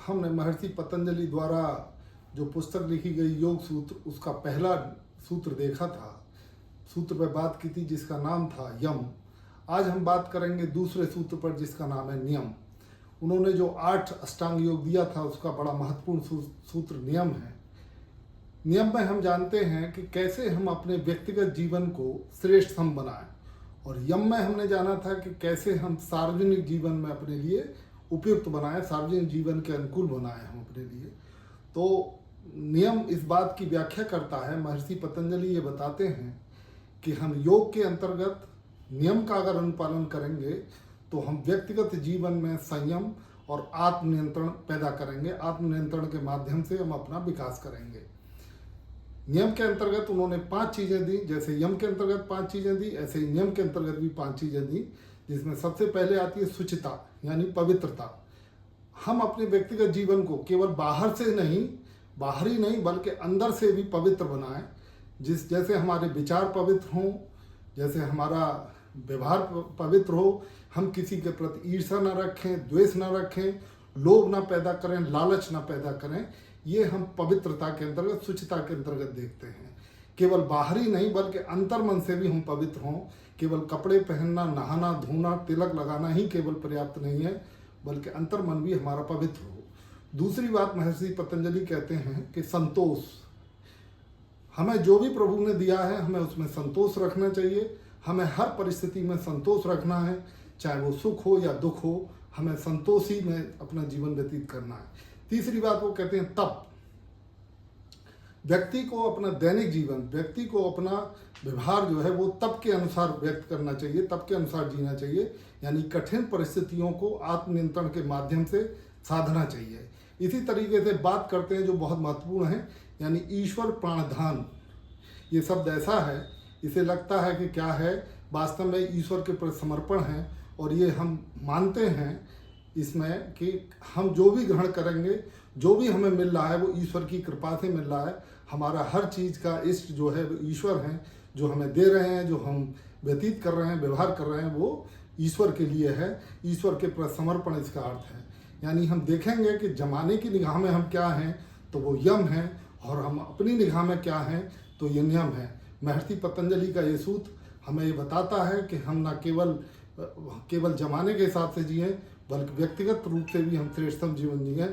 हमने महर्षि पतंजलि द्वारा जो पुस्तक लिखी गई योग सूत्र, उसका पहला सूत्र देखा था, सूत्र पर बात की थी जिसका नाम था यम। आज हम बात करेंगे दूसरे सूत्र पर जिसका नाम है नियम। उन्होंने जो 8 अष्टांग योग दिया था उसका बड़ा महत्वपूर्ण सूत्र नियम है। नियम में हम जानते हैं कि कैसे हम अपने व्यक्तिगत जीवन को श्रेष्ठतम बनाएं, और यम में हमने जाना था कि कैसे हम सार्वजनिक जीवन में अपने लिए उपयुक्त बनाएं, सार्वजनिक जीवन के अनुकूल बनाएं हम अपने लिए। तो नियम इस बात की व्याख्या करता है, महर्षि पतंजलि ये बताते हैं कि हम योग के अंतर्गत नियम का अगर अनुपालन करेंगे तो हम व्यक्तिगत जीवन में संयम और आत्मनियंत्रण पैदा करेंगे। आत्मनियंत्रण के माध्यम से हम अपना विकास करेंगे। नियम के अंतर्गत उन्होंने 5 चीज़ें दी। जैसे यम के अंतर्गत 5 चीज़ें दी, ऐसे ही नियम के अंतर्गत भी 5 चीज़ें दी, जिसमें सबसे पहले आती है शुचिता यानी पवित्रता। हम अपने व्यक्तिगत जीवन को केवल बाहर से नहीं, बाहरी नहीं बल्कि अंदर से भी पवित्र बनाएं। जैसे हमारे विचार पवित्र हों, जैसे हमारा व्यवहार पवित्र हो, हम किसी के प्रति ईर्ष्या न रखें, द्वेष न रखें, लोभ न पैदा करें, लालच न पैदा करें। ये हम पवित्रता के अंतर्गत, शुचिता के अंतर्गत देखते हैं। केवल बाहरी नहीं बल्कि अंतर्मन से भी हम पवित्र हों। केवल कपड़े पहनना, नहाना, धोना, तिलक लगाना ही केवल पर्याप्त नहीं है, बल्कि अंतर्मन भी हमारा पवित्र हो। दूसरी बात महर्षि पतंजलि कहते हैं कि संतोष। हमें जो भी प्रभु ने दिया है हमें उसमें संतोष रखना चाहिए। हमें हर परिस्थिति में संतोष रखना है, चाहे वो सुख हो या दुख हो, हमें संतोष ही में अपना जीवन व्यतीत करना है। तीसरी बात वो कहते हैं तप। व्यक्ति को अपना दैनिक जीवन, व्यक्ति को अपना व्यवहार जो है वो तप के अनुसार व्यक्त करना चाहिए, तप के अनुसार जीना चाहिए। यानी कठिन परिस्थितियों को आत्मनियंत्रण के माध्यम से साधना चाहिए। इसी तरीके से बात करते हैं जो बहुत महत्वपूर्ण है, यानी ईश्वर प्राणधान। ये शब्द ऐसा है, इसे लगता है कि क्या है, वास्तव में ईश्वर के प्रति समर्पण है। और ये हम मानते हैं इसमें कि हम जो भी ग्रहण करेंगे, जो भी हमें मिल रहा है वो ईश्वर की कृपा से मिल रहा है। हमारा हर चीज़ का इष्ट जो है वो ईश्वर हैं, जो हमें दे रहे हैं, जो हम व्यतीत कर रहे हैं, व्यवहार कर रहे हैं, वो ईश्वर के लिए है। ईश्वर के प्रति समर्पण इसका अर्थ है। यानी हम देखेंगे कि जमाने की निगाह में हम क्या हैं तो वो यम है, और हम अपनी निगाह में क्या हैं तो ये नियम है। महर्षि पतंजलि का ये सूत्र हमें ये बताता है कि हम न केवल जमाने के हिसाब से जिएं, बल्कि व्यक्तिगत रूप से भी हम श्रेष्ठतम जीवन जिएं।